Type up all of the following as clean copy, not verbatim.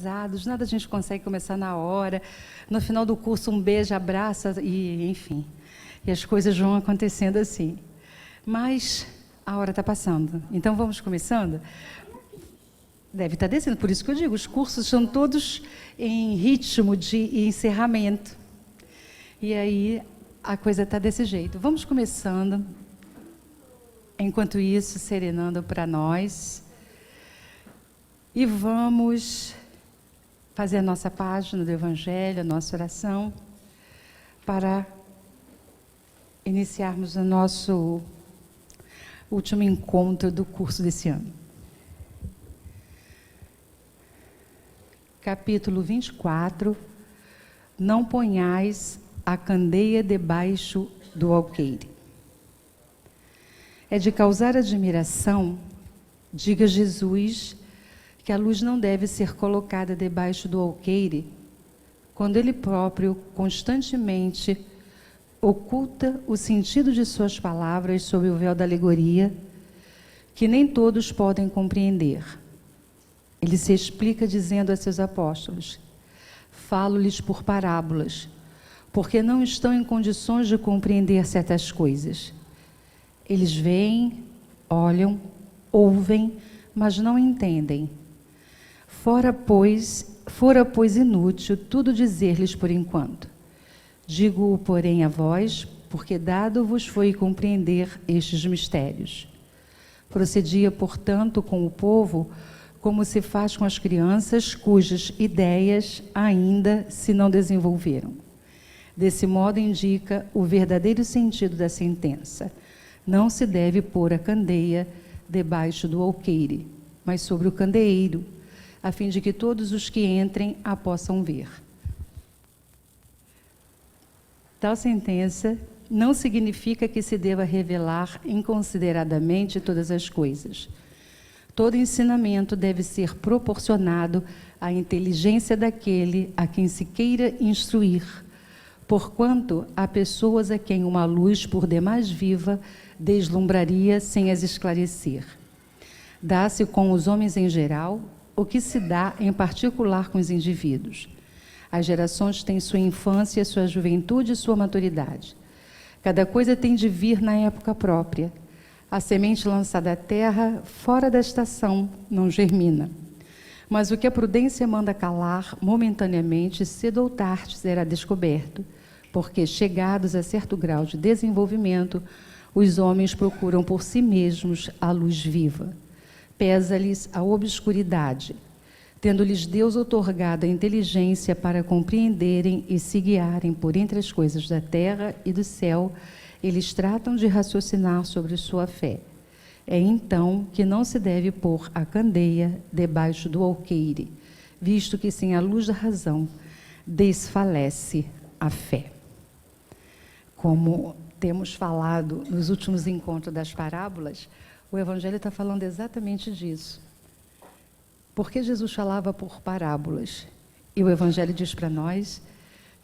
Nada a gente consegue começar na hora. No final do curso, um beijo, abraça e, enfim, e as coisas vão acontecendo assim. Mas a hora está passando. Então, vamos começando? Deve estar descendo, por isso que eu digo, os cursos são todos em ritmo de encerramento. E aí, a coisa está desse jeito. Vamos começando. Enquanto isso, serenando para nós. E vamos fazer a nossa página do Evangelho, a nossa oração, para iniciarmos o nosso último encontro do curso desse ano. Capítulo 24. Não ponhais a candeia debaixo do alqueire. É de causar admiração, diga Jesus, que a luz não deve ser colocada debaixo do alqueire, quando ele próprio constantemente oculta o sentido de suas palavras sob o véu da alegoria, que nem todos podem compreender. Ele se explica dizendo a seus apóstolos: falo-lhes por parábolas, porque não estão em condições de compreender certas coisas. Eles veem, olham, ouvem, mas não entendem. Fora, pois, inútil tudo dizer-lhes por enquanto. Digo-o, porém, a vós, porque dado vos foi compreender estes mistérios. Procedia, portanto, com o povo, como se faz com as crianças, cujas ideias ainda se não desenvolveram. Desse modo indica o verdadeiro sentido da sentença. Não se deve pôr a candeia debaixo do alqueire, mas sobre o candeeiro, a fim de que todos os que entrem a possam ver. Tal sentença não significa que se deva revelar inconsideradamente todas as coisas. Todo ensinamento deve ser proporcionado à inteligência daquele a quem se queira instruir, porquanto há pessoas a quem uma luz por demais viva deslumbraria sem as esclarecer. Dá-se com os homens em geral o que se dá em particular com os indivíduos. As gerações têm sua infância, sua juventude e sua maturidade. Cada coisa tem de vir na época própria. A semente lançada à terra, fora da estação, não germina. Mas o que a prudência manda calar, momentaneamente, cedo ou tarde, será descoberto, porque, chegados a certo grau de desenvolvimento, os homens procuram por si mesmos a luz viva. Pesa-lhes a obscuridade. Tendo-lhes Deus outorgado a inteligência para compreenderem e se guiarem por entre as coisas da terra e do céu, eles tratam de raciocinar sobre sua fé. É então que não se deve pôr a candeia debaixo do alqueire, visto que sem a luz da razão desfalece a fé. Como temos falado nos últimos encontros das parábolas, o Evangelho está falando exatamente disso. Porque Jesus falava por parábolas? E o Evangelho diz para nós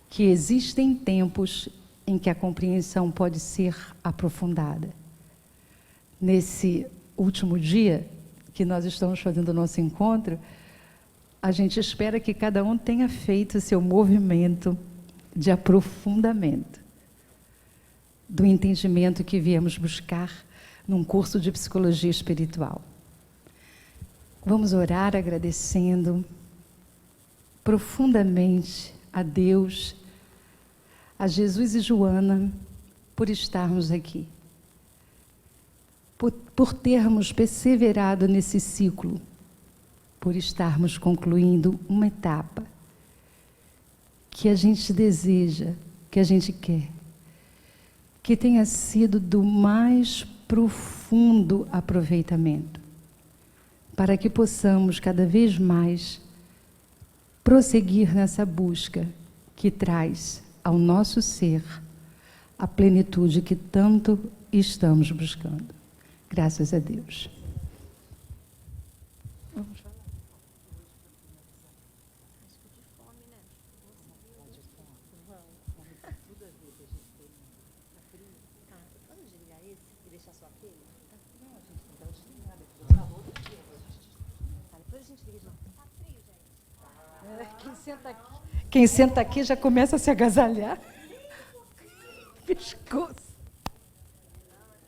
que existem tempos em que a compreensão pode ser aprofundada. Nesse último dia que nós estamos fazendo o nosso encontro, a gente espera que cada um tenha feito o seu movimento de aprofundamento do entendimento que viemos buscar num curso de psicologia espiritual. Vamos orar agradecendo profundamente a Deus, a Jesus e Joana, por estarmos aqui, por termos perseverado nesse ciclo, por estarmos concluindo uma etapa que a gente deseja, que a gente quer, que tenha sido do mais profundo aproveitamento, para que possamos cada vez mais prosseguir nessa busca que traz ao nosso ser a plenitude que tanto estamos buscando. Graças a Deus. Vamos falar. Vamos desligar esse e deixar só aquele? Não, a gente tem que desligar. Depois a gente liga de novo. Tá frio, gente. Quem senta aqui já começa a se agasalhar. Pescoço.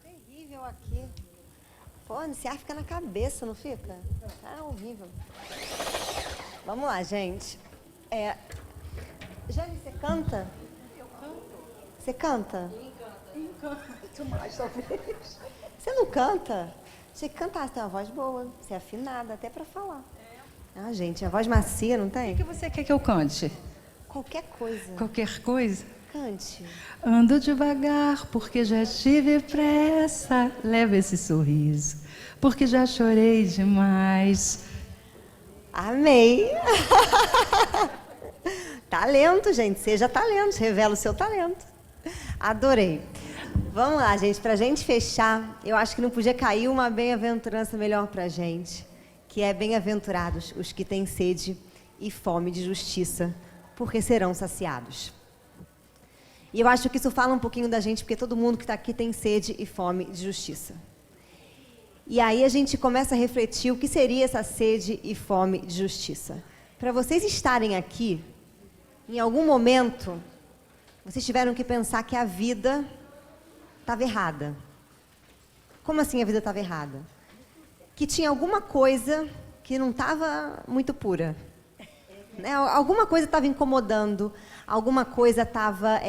Terrível aqui. Pô, esse ar fica na cabeça, não fica? Ah, horrível. Vamos lá, gente. Jane, você canta? Eu canto. Você canta? Quem canta? Muito mais, talvez. Você não canta? Você cantar, você tem uma voz boa. Você é afinada, até pra falar. Ah, gente, a voz macia, não tem? O que você quer que eu cante? Qualquer coisa. Qualquer coisa? Cante. Ando devagar porque já tive pressa. Leva esse sorriso porque já chorei demais. Amei. Talento, gente. Seja talento. Revela o seu talento. Adorei. Vamos lá, gente. Pra gente fechar, eu acho que não podia cair uma bem-aventurança melhor pra gente, que é bem-aventurados os que têm sede e fome de justiça, porque serão saciados. E eu acho que isso fala um pouquinho da gente, porque todo mundo que está aqui tem sede e fome de justiça. E aí a gente começa a refletir o que seria essa sede e fome de justiça. Para vocês estarem aqui, em algum momento, vocês tiveram que pensar que a vida estava errada. Como assim a vida estava errada? Que tinha alguma coisa que não estava muito pura. Né? Alguma coisa estava incomodando, alguma coisa estava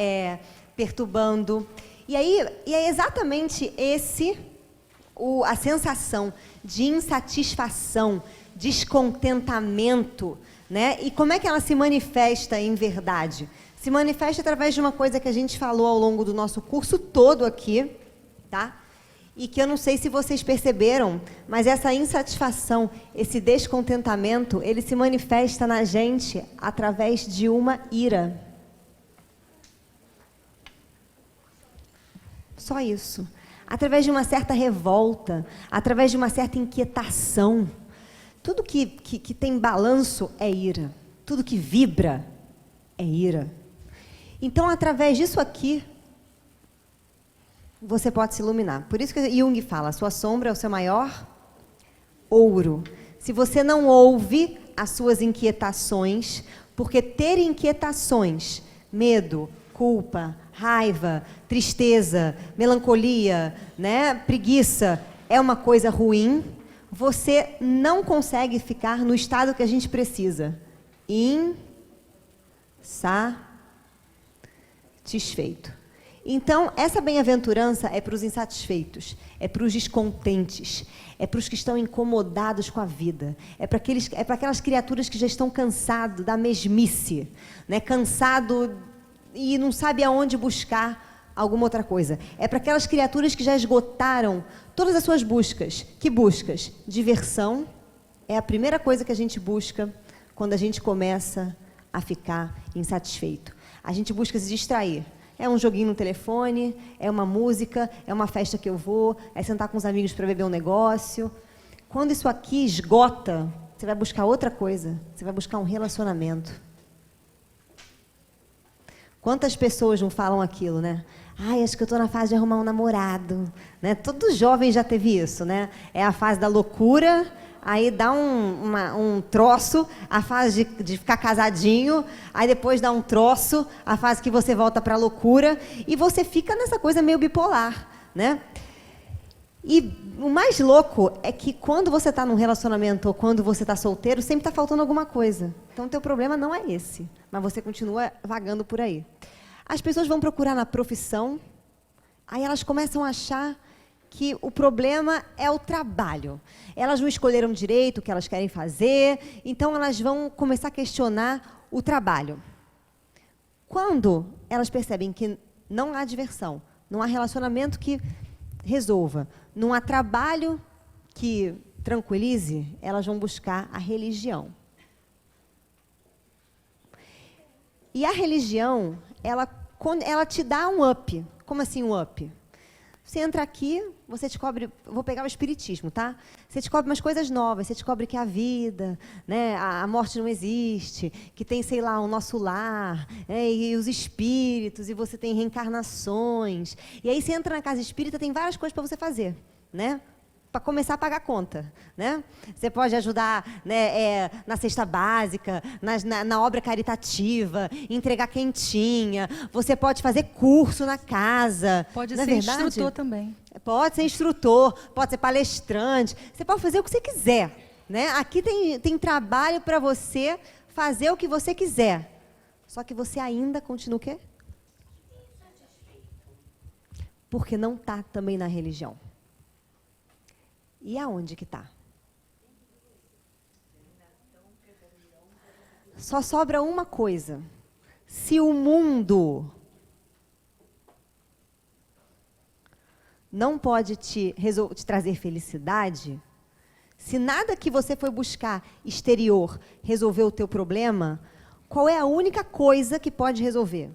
perturbando. E é exatamente a sensação de insatisfação, descontentamento, né? E como é que ela se manifesta em verdade? Se manifesta através de uma coisa que a gente falou ao longo do nosso curso todo aqui, tá? E que eu não sei se vocês perceberam, mas essa insatisfação, esse descontentamento, ele se manifesta na gente através de uma ira. Só isso. Através de uma certa revolta, através de uma certa inquietação. Tudo que tem balanço é ira. Tudo que vibra é ira. Então, através disso aqui, você pode se iluminar. Por isso que Jung fala, a sua sombra é o seu maior ouro. Se você não ouve as suas inquietações, porque ter inquietações, medo, culpa, raiva, tristeza, melancolia, né, preguiça, é uma coisa ruim, você não consegue ficar no estado que a gente precisa. Insatisfeito. Então, essa bem-aventurança é para os insatisfeitos, é para os descontentes, é para os que estão incomodados com a vida, é para aquelas criaturas que já estão cansados da mesmice, né? Cansado e não sabe aonde buscar alguma outra coisa. É para aquelas criaturas que já esgotaram todas as suas buscas. Que buscas? Diversão é a primeira coisa que a gente busca quando a gente começa a ficar insatisfeito. A gente busca se distrair. É um joguinho no telefone, é uma música, é uma festa que eu vou, é sentar com os amigos para beber um negócio. Quando isso aqui esgota, você vai buscar outra coisa, você vai buscar um relacionamento. Quantas pessoas não falam aquilo, né? Ai, acho que eu estou na fase de arrumar um namorado. Né? Todo jovem já teve isso, né? É a fase da loucura, aí dá um troço, a fase de ficar casadinho, aí depois dá um troço, a fase que você volta para a loucura, e você fica nessa coisa meio bipolar, né? E o mais louco é que quando você está num relacionamento ou quando você está solteiro, sempre está faltando alguma coisa. Então, o teu problema não é esse, mas você continua vagando por aí. As pessoas vão procurar na profissão, aí elas começam a achar que o problema é o trabalho. Elas não escolheram direito o que elas querem fazer, então elas vão começar a questionar o trabalho. Quando elas percebem que não há diversão, não há relacionamento que resolva, não há trabalho que tranquilize, elas vão buscar a religião. E a religião, ela te dá um up. Como assim um up? Você entra aqui, você descobre, vou pegar o espiritismo, tá? Você descobre umas coisas novas, você descobre que a vida, né, a morte não existe, que tem, sei lá, o nosso lar, e os espíritos, e você tem reencarnações. E aí você entra na casa espírita, tem várias coisas para você fazer, né? para começar a pagar a conta, né? Você pode ajudar, né, na cesta básica, na obra caritativa, entregar quentinha. Você pode fazer curso na casa. Pode não é ser verdade? instrutor também. Pode ser instrutor, pode ser palestrante. Você pode fazer o que você quiser, né? Aqui tem trabalho para você fazer o que você quiser. Só que você ainda continua o quê? Porque não está também na religião. E aonde que está? Só sobra uma coisa. Se o mundo não pode te trazer felicidade, se nada que você foi buscar exterior resolveu o teu problema, qual é a única coisa que pode resolver?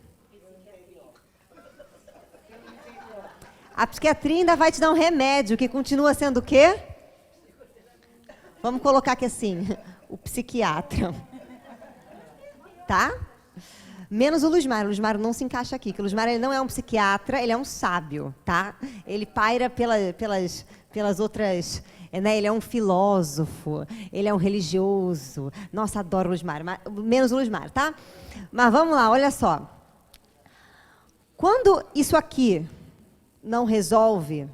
A psiquiatria ainda vai te dar um remédio, que continua sendo o quê? Vamos colocar aqui assim, o psiquiatra. Tá? Menos o Luiz Mário. O Luiz Mário não se encaixa aqui, porque o Luiz Mário ele não é um psiquiatra, ele é um sábio, tá? Ele paira pelas outras... Né? Ele é um filósofo, ele é um religioso. Nossa, adoro o Luiz Mário, menos o Luiz Mário, tá? Mas vamos lá, olha só. Quando isso aqui não resolve,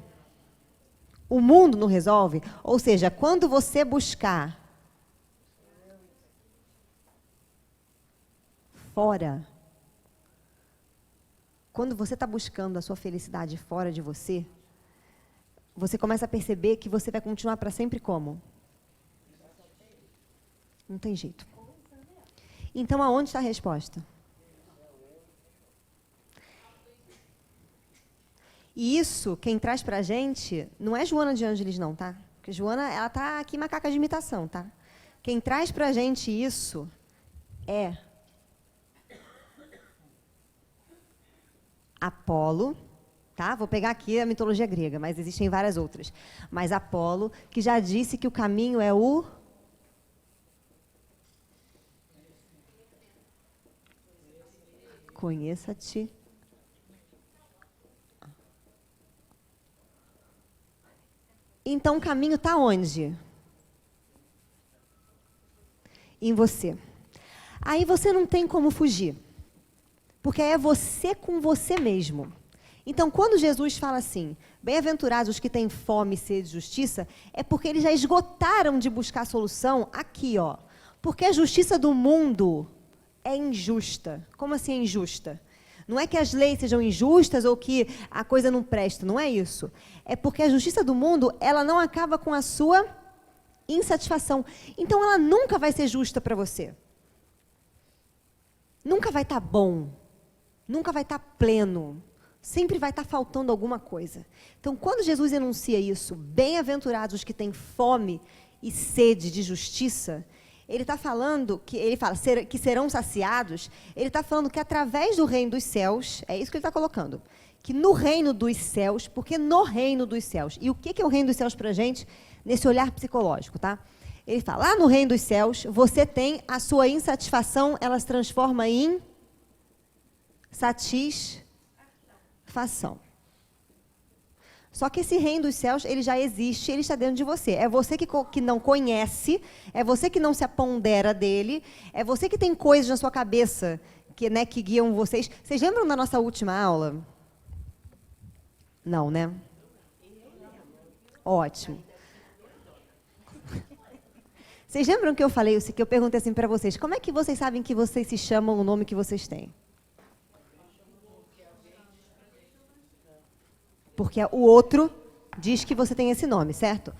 o mundo não resolve, ou seja, quando você buscar fora, quando você está buscando a sua felicidade fora de você, você começa a perceber que você vai continuar para sempre como? Não tem jeito. Então, aonde está a resposta? E isso, quem traz para a gente, não é Joana de Ângeles, não, tá? Porque Joana, ela tá aqui macaca de imitação, tá? Quem traz para a gente isso é Apolo, tá? Vou pegar aqui a mitologia grega, mas existem várias outras. Mas Apolo, que já disse que o caminho é o... Conheça-te. Então, o caminho está onde? Em você. Aí você não tem como fugir. Porque é você com você mesmo. Então, quando Jesus fala assim, bem-aventurados os que têm fome e sede de justiça, é porque eles já esgotaram de buscar a solução aqui, ó. Porque a justiça do mundo é injusta. Como assim é injusta? Não é que as leis sejam injustas ou que a coisa não presta, não é isso. É porque a justiça do mundo, ela não acaba com a sua insatisfação. Então, ela nunca vai ser justa para você. Nunca vai estar bom. Nunca vai estar pleno. Sempre vai estar faltando alguma coisa. Então, quando Jesus enuncia isso, bem-aventurados os que têm fome e sede de justiça, ele está falando, ele fala que serão saciados, ele está falando que através do reino dos céus, é isso que ele está colocando, que no reino dos céus, porque no reino dos céus, e o que é o reino dos céus para a gente, nesse olhar psicológico, tá? Ele fala, lá no reino dos céus, você tem a sua insatisfação, ela se transforma em satisfação. Só que esse reino dos céus, ele já existe, ele está dentro de você. É você que não conhece, é você que não se apondera dele, é você que tem coisas na sua cabeça que guiam vocês. Vocês lembram da nossa última aula? Não, né? Ótimo. Vocês lembram que eu falei, que eu perguntei assim para vocês, como é que vocês sabem que vocês se chamam o nome que vocês têm? Porque o outro diz que você tem esse nome, certo?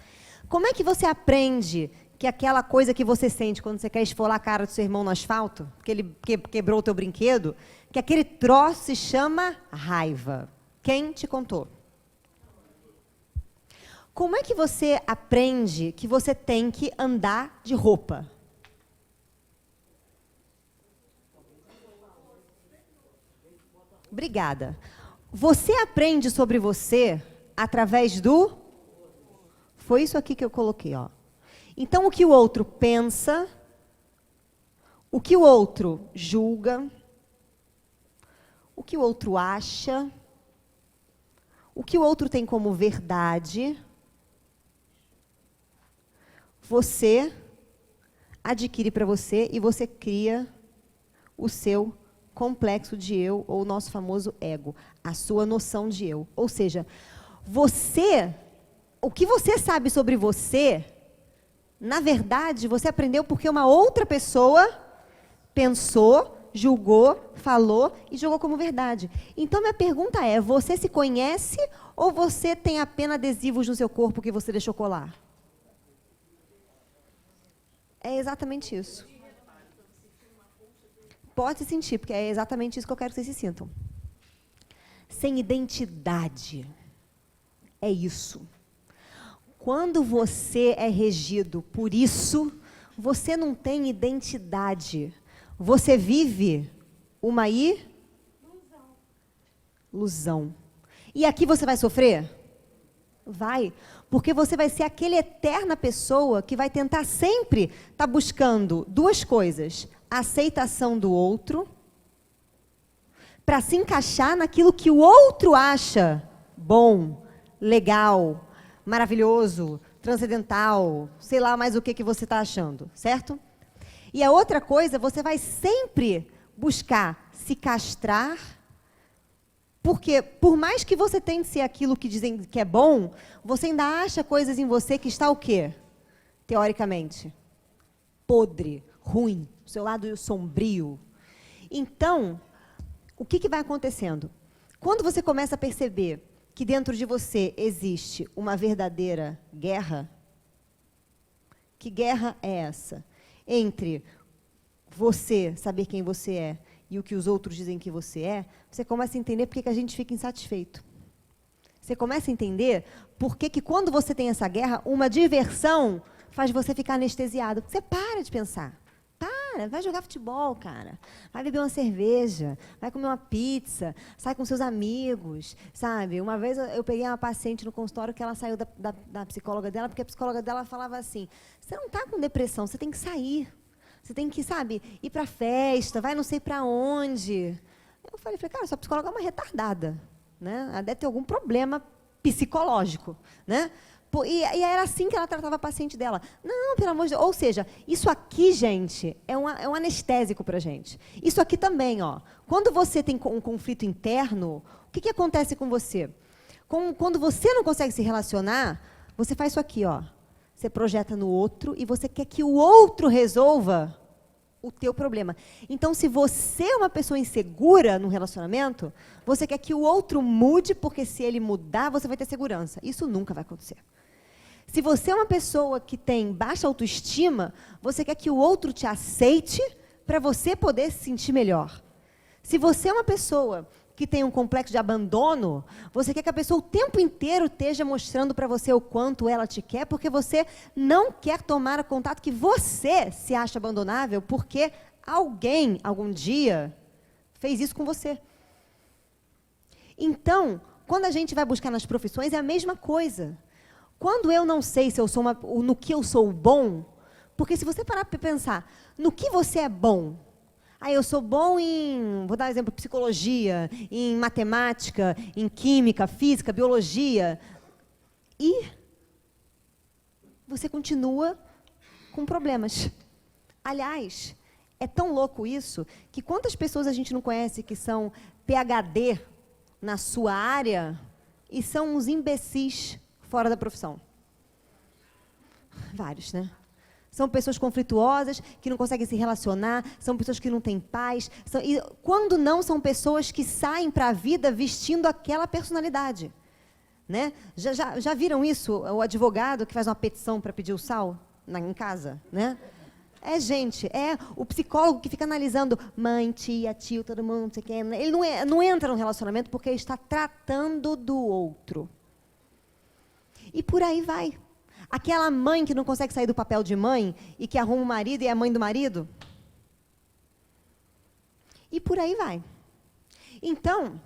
Como é que você aprende que aquela coisa que você sente quando você quer esfolar a cara do seu irmão no asfalto, que ele quebrou o teu brinquedo, que aquele troço se chama raiva? Quem te contou? Como é que você aprende que você tem que andar de roupa? Obrigada. Você aprende sobre você através do... Foi isso aqui que eu coloquei, ó. Então, o que o outro pensa, o que o outro julga, o que o outro acha, o que o outro tem como verdade, você adquire para você e você cria o seu complexo de eu, ou o nosso famoso ego, a sua noção de eu. Ou seja, o que você sabe sobre você, na verdade, você aprendeu porque uma outra pessoa pensou, julgou, falou e jogou como verdade. Então, minha pergunta é, você se conhece ou você tem apenas adesivos no seu corpo que você deixou colar? É exatamente isso. Pode se sentir, porque é exatamente isso que eu quero que vocês se sintam. Sem identidade. É isso. Quando você é regido por isso, você não tem identidade. Você vive uma ilusão. E aqui você vai sofrer? Vai. Porque você vai ser aquela eterna pessoa que vai tentar sempre estar buscando duas coisas. A aceitação do outro, para se encaixar naquilo que o outro acha bom, legal, maravilhoso, transcendental, sei lá mais o que você está achando, certo? E a outra coisa, você vai sempre buscar se castrar, porque por mais que você tente ser aquilo que dizem que é bom, você ainda acha coisas em você que está o quê? Teoricamente. Podre, ruim, o seu lado sombrio. Então, o que vai acontecendo? Quando você começa a perceber que dentro de você existe uma verdadeira guerra, que guerra é essa? Entre você saber quem você é e o que os outros dizem que você é, você começa a entender por que a gente fica insatisfeito. Você começa a entender por que quando você tem essa guerra, uma diversão faz você ficar anestesiado. Você para de pensar. Para, vai jogar futebol, cara. Vai beber uma cerveja, vai comer uma pizza, sai com seus amigos, sabe? Uma vez eu peguei uma paciente no consultório que ela saiu da psicóloga dela, porque a psicóloga dela falava assim, você não está com depressão, você tem que sair. Você tem que, sabe, ir para festa, vai não sei para onde. Eu falei, cara, sua psicóloga é uma retardada, né? Ela deve ter algum problema psicológico, né? E era assim que ela tratava a paciente dela. Não, pelo amor de Deus. Ou seja, isso aqui, gente, é um anestésico para a gente. Isso aqui também, ó. Quando você tem um conflito interno, o que acontece com você? Quando você não consegue se relacionar, você faz isso aqui, ó. Você projeta no outro e você quer que o outro resolva o teu problema. Então, se você é uma pessoa insegura no relacionamento, você quer que o outro mude, porque se ele mudar, você vai ter segurança. Isso nunca vai acontecer. Se você é uma pessoa que tem baixa autoestima, você quer que o outro te aceite para você poder se sentir melhor. Se você é uma pessoa que tem um complexo de abandono, você quer que a pessoa o tempo inteiro esteja mostrando para você o quanto ela te quer, porque você não quer tomar o contato que você se acha abandonável, porque alguém, algum dia, fez isso com você. Então, quando a gente vai buscar nas profissões, é a mesma coisa. Quando eu não sei se eu sou no que eu sou bom, porque se você parar para pensar, no que você é bom? Eu sou bom em, vou dar um exemplo, psicologia, em matemática, em química, física, biologia. E você continua com problemas. Aliás, é tão louco isso, que quantas pessoas a gente não conhece que são PhD na sua área e são uns imbecis fora da profissão? Vários, né? São pessoas conflituosas, que não conseguem se relacionar, são pessoas que não têm paz. E quando não, são pessoas que saem para a vida vestindo aquela personalidade. Né? Já viram isso? O advogado que faz uma petição para pedir o sal em casa? Né? Gente, o psicólogo que fica analisando mãe, tia, tio, todo mundo, não sei quem. Ele não entra no relacionamento porque ele está tratando do outro. E por aí vai. Aquela mãe que não consegue sair do papel de mãe e que arruma o marido e é a mãe do marido. E por aí vai. Então,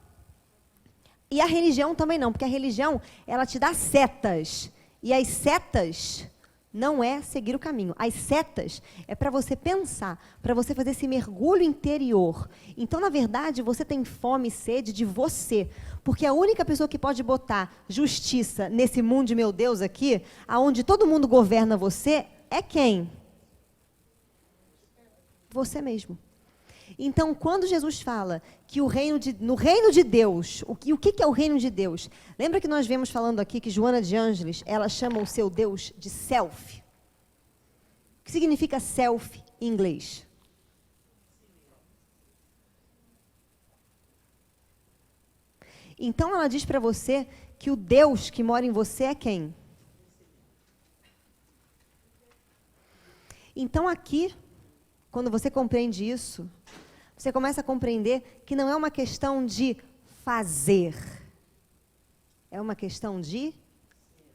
e a religião também não, porque a religião, ela te dá setas. E as setas não é seguir o caminho. As setas é para você pensar, para você fazer esse mergulho interior. Então, na verdade, você tem fome e sede de você. Porque a única pessoa que pode botar justiça nesse mundo de meu Deus aqui, aonde todo mundo governa você, é quem? Você mesmo. Então, quando Jesus fala que no reino de Deus, o que é o reino de Deus? Lembra que nós viemos falando aqui que Joana de Ângeles, ela chama o seu Deus de self? O que significa self em inglês? Então, ela diz para você que o Deus que mora em você é quem? Então, aqui, quando você compreende isso, você começa a compreender que não é uma questão de fazer, é uma questão de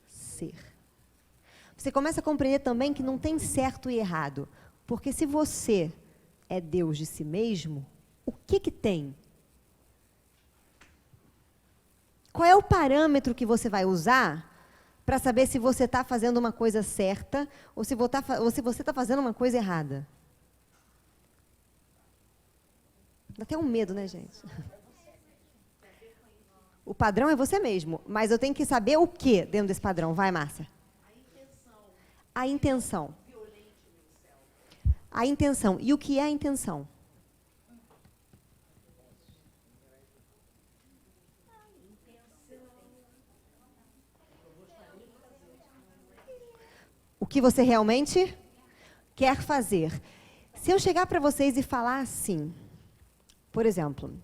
ser. Você começa a compreender também que não tem certo e errado, porque se você é Deus de si mesmo, o que tem? Qual é o parâmetro que você vai usar para saber se você está fazendo uma coisa certa ou se você está fazendo uma coisa errada? Dá até um medo, né, gente? O padrão é você mesmo, mas eu tenho que saber o que dentro desse padrão. Vai, Márcia. A intenção. A intenção. E o que é a intenção? O que você realmente quer fazer. Se eu chegar para vocês e falar assim, por exemplo,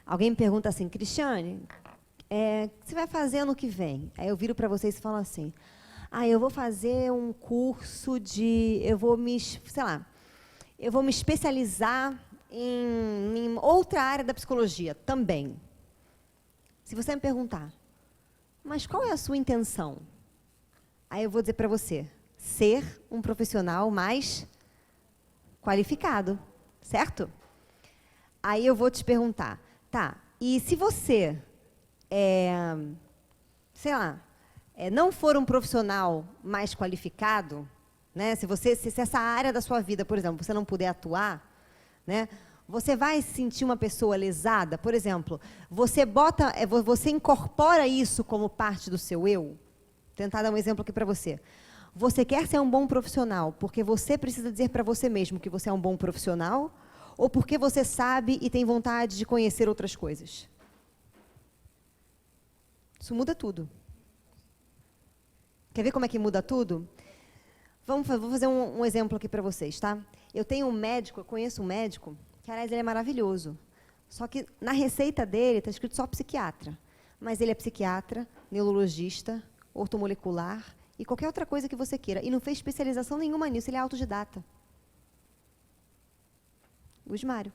alguém me pergunta assim, Cristiane, o que você vai fazer ano que vem? Aí eu viro para vocês e falo assim, eu vou fazer um curso eu vou me especializar em outra área da psicologia também. Se você me perguntar, mas qual é a sua intenção? Aí eu vou dizer para você, ser um profissional mais qualificado, certo? Aí eu vou te perguntar, e se você, não for um profissional mais qualificado, né, se essa área da sua vida, por exemplo, você não puder atuar, né, você vai sentir uma pessoa lesada? Por exemplo, você incorpora isso como parte do seu eu? Vou tentar dar um exemplo aqui para você. Você quer ser um bom profissional porque você precisa dizer para você mesmo que você é um bom profissional ou porque você sabe e tem vontade de conhecer outras coisas? Isso muda tudo. Quer ver como é que muda tudo? Vou fazer um exemplo aqui para vocês, tá? Eu conheço um médico, que aliás ele é maravilhoso. Só que na receita dele está escrito só psiquiatra. Mas ele é psiquiatra, neurologista, ortomolecular e qualquer outra coisa que você queira. E não fez especialização nenhuma nisso, ele é autodidata. Luiz Mário.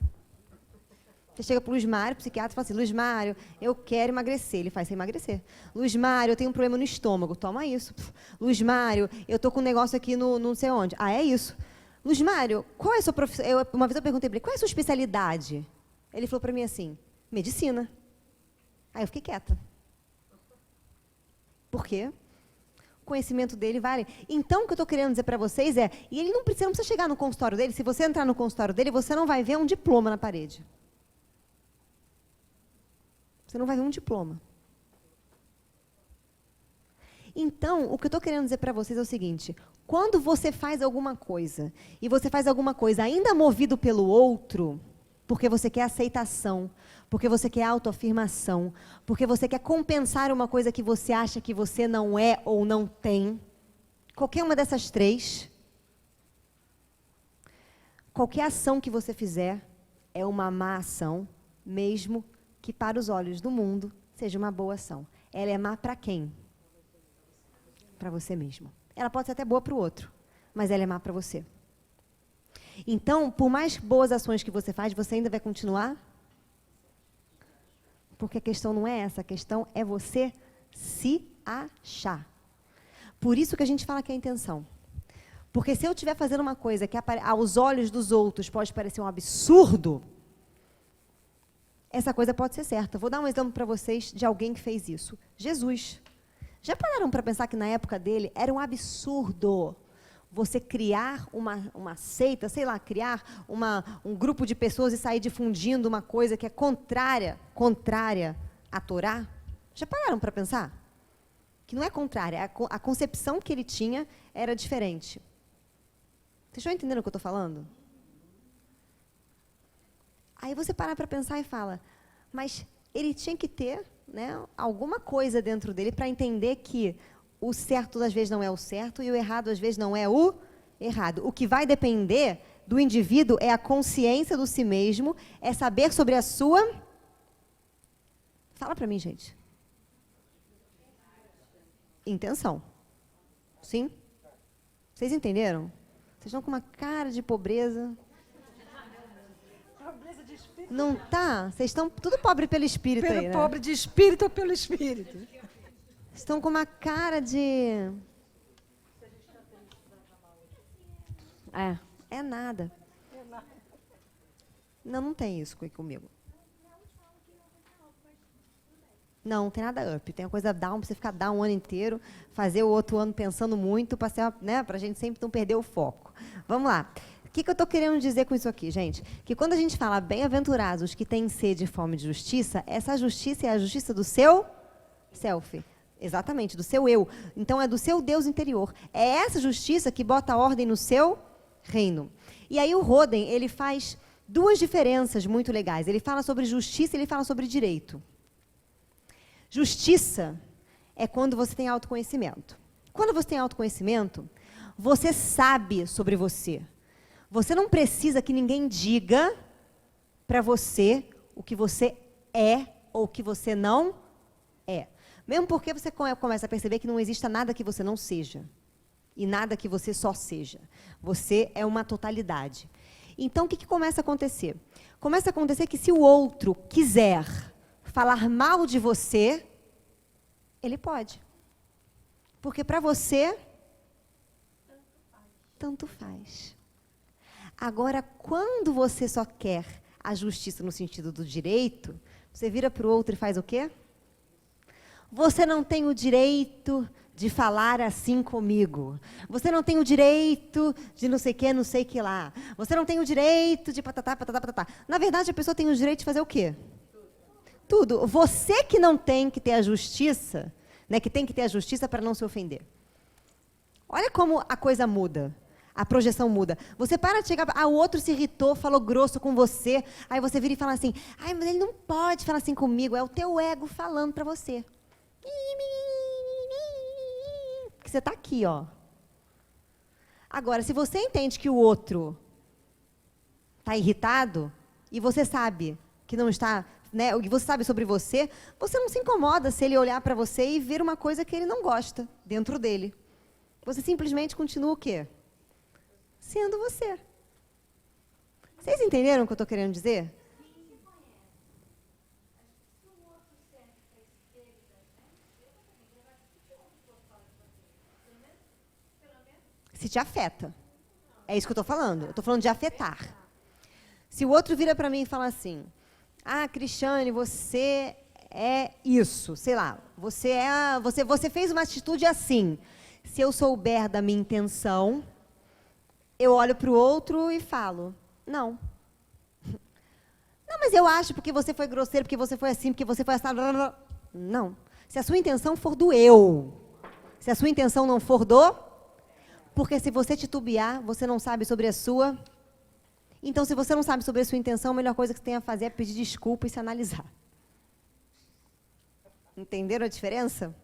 Você chega para o Luiz Mário, psiquiatra, e fala assim, Luiz Mário, eu quero emagrecer. Ele faz, você emagrecer. Luiz Mário, eu tenho um problema no estômago. Toma isso. Luiz Mário, eu estou com um negócio aqui no não sei onde. É isso. Luiz Mário, qual é a sua profissão? Uma vez eu perguntei para ele, qual é a sua especialidade? Ele falou para mim assim, medicina. Aí eu fiquei quieta. Por quê? O conhecimento dele vale. Então, o que eu estou querendo dizer para vocês e ele não precisa chegar no consultório dele, se você entrar no consultório dele, você não vai ver um diploma na parede. Você não vai ver um diploma. Então, o que eu estou querendo dizer para vocês é o seguinte, quando você faz alguma coisa, e você faz alguma coisa ainda movido pelo outro, porque você quer aceitação, porque você quer autoafirmação, porque você quer compensar uma coisa que você acha que você não é ou não tem, qualquer uma dessas três, qualquer ação que você fizer é uma má ação, mesmo que para os olhos do mundo seja uma boa ação. Ela é má para quem? Para você mesmo. Ela pode ser até boa para o outro, mas ela é má para você. Então, por mais boas ações que você faz, você ainda vai continuar? Porque a questão não é essa, a questão é você se achar. Por isso que a gente fala que é a intenção. Porque se eu estiver fazendo uma coisa que aos olhos dos outros pode parecer um absurdo, essa coisa pode ser certa. Vou dar um exemplo para vocês de alguém que fez isso. Jesus. Já pararam para pensar que na época dele era um absurdo você criar uma seita, sei lá, criar um grupo de pessoas e sair difundindo uma coisa que é contrária à Torá? Já pararam para pensar? que não é contrária, a concepção que ele tinha era diferente. Vocês estão entendendo o que eu estou falando? Aí você para pensar e fala, mas ele tinha que ter, né, alguma coisa dentro dele para entender que o certo às vezes não é o certo e o errado às vezes não é o errado. O que vai depender do indivíduo é a consciência do si mesmo, é saber sobre a sua... Fala para mim, gente. Intenção. Sim? Vocês entenderam? Vocês estão com uma cara de pobreza. Pobreza de espírito. Não tá? Vocês estão tudo pobre pelo espírito aí, né? Pobre de espírito ou pelo espírito? Estão com uma cara de... É nada. Não tem isso comigo. Não tem nada up. Tem uma coisa down, para você ficar down o ano inteiro, fazer o outro ano pensando muito, para a gente sempre não perder o foco. Vamos lá. O que eu estou querendo dizer com isso aqui, gente? Que quando a gente fala bem-aventurados os que têm sede e fome de justiça, essa justiça é a justiça do seu self. Exatamente, do seu eu. Então, é do seu Deus interior. É essa justiça que bota ordem no seu reino. E aí o Roden, ele faz duas diferenças muito legais. Ele fala sobre justiça e ele fala sobre direito. Justiça é quando você tem autoconhecimento. Quando você tem autoconhecimento, você sabe sobre você. Você não precisa que ninguém diga para você o que você é ou o que você não é. Mesmo porque você começa a perceber que não existe nada que você não seja. E nada que você só seja. Você é uma totalidade. Então, o que começa a acontecer? Começa a acontecer que se o outro quiser falar mal de você, ele pode. Porque para você, tanto faz. Agora, quando você só quer a justiça no sentido do direito, você vira para o outro e faz o quê? Você não tem o direito de falar assim comigo. Você não tem o direito de não sei o que lá. Você não tem o direito de patatá, patatá, patatá. Na verdade, a pessoa tem o direito de fazer o quê? Tudo. Você que não tem que ter a justiça, né, que tem que ter a justiça para não se ofender. Olha como a coisa muda. A projeção muda. Você para de chegar... o outro se irritou, falou grosso com você. Aí você vira e fala assim, mas ele não pode falar assim comigo. É o teu ego falando para você. Que você está aqui, ó. Agora, se você entende que o outro está irritado, e você sabe que não está, né, o que você sabe sobre você, você não se incomoda se ele olhar para você e ver uma coisa que ele não gosta dentro dele. Você simplesmente continua o quê? Sendo você. Vocês entenderam o que eu estou querendo dizer? Se te afeta. É isso que eu estou falando. Eu estou falando de afetar. Se o outro vira para mim e fala assim, Cristiane, você é isso, sei lá, você fez uma atitude assim. Se eu souber da minha intenção, eu olho para o outro e falo, não. Não, mas eu acho porque você foi grosseiro, porque você foi assim, porque você foi assim. Não. Se a sua intenção for do eu, se a sua intenção não for do... Porque se você titubear, você não sabe sobre a sua... Então, se você não sabe sobre a sua intenção, a melhor coisa que você tem a fazer é pedir desculpa e se analisar. Entenderam a diferença?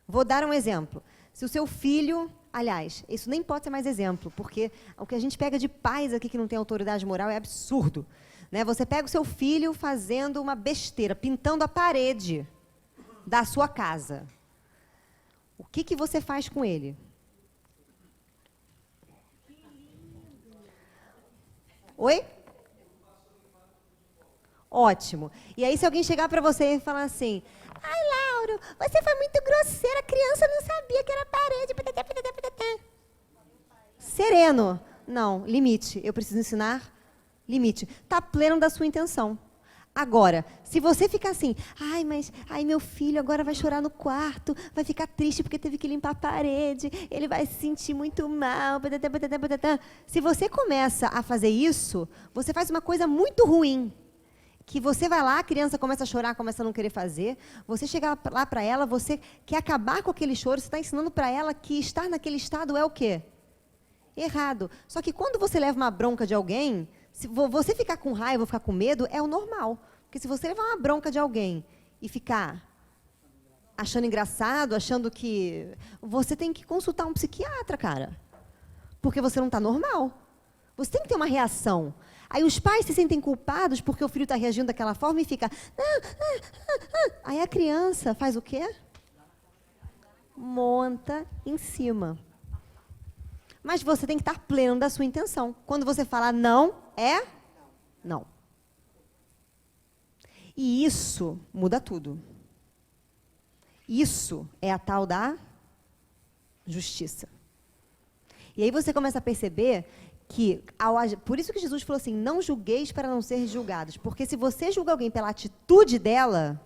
Vou dar um exemplo. Se o seu filho... Aliás, isso nem pode ser mais exemplo, porque o que a gente pega de pais aqui que não tem autoridade moral é absurdo. Né? Você pega o seu filho fazendo uma besteira, pintando a parede da sua casa. O que você faz com ele? Oi? Ótimo. E aí, se alguém chegar para você e falar assim, Lauro, você foi muito grosseira, a criança não sabia que era parede. Sereno. Não, limite. Eu preciso ensinar limite. Está pleno da sua intenção. Agora, se você ficar assim, mas meu filho agora vai chorar no quarto, vai ficar triste porque teve que limpar a parede, ele vai se sentir muito mal. Se você começa a fazer isso, você faz uma coisa muito ruim. que você vai lá, a criança começa a chorar, começa a não querer fazer, você chega lá para ela, você quer acabar com aquele choro, você está ensinando para ela que estar naquele estado é o quê? Errado. Só que quando você leva uma bronca de alguém, se você ficar com raiva ou ficar com medo, é o normal. Porque se você levar uma bronca de alguém e ficar achando engraçado, achando que... Você tem que consultar um psiquiatra, cara. Porque você não está normal. Você tem que ter uma reação. Aí os pais se sentem culpados porque o filho está reagindo daquela forma e fica... Aí a criança faz o quê? Monta em cima. Mas você tem que estar pleno da sua intenção. Quando você fala não, é não. E isso muda tudo. Isso é a tal da justiça. E aí você começa a perceber que, por isso que Jesus falou assim, não julgueis para não ser julgados. Porque se você julga alguém pela atitude dela,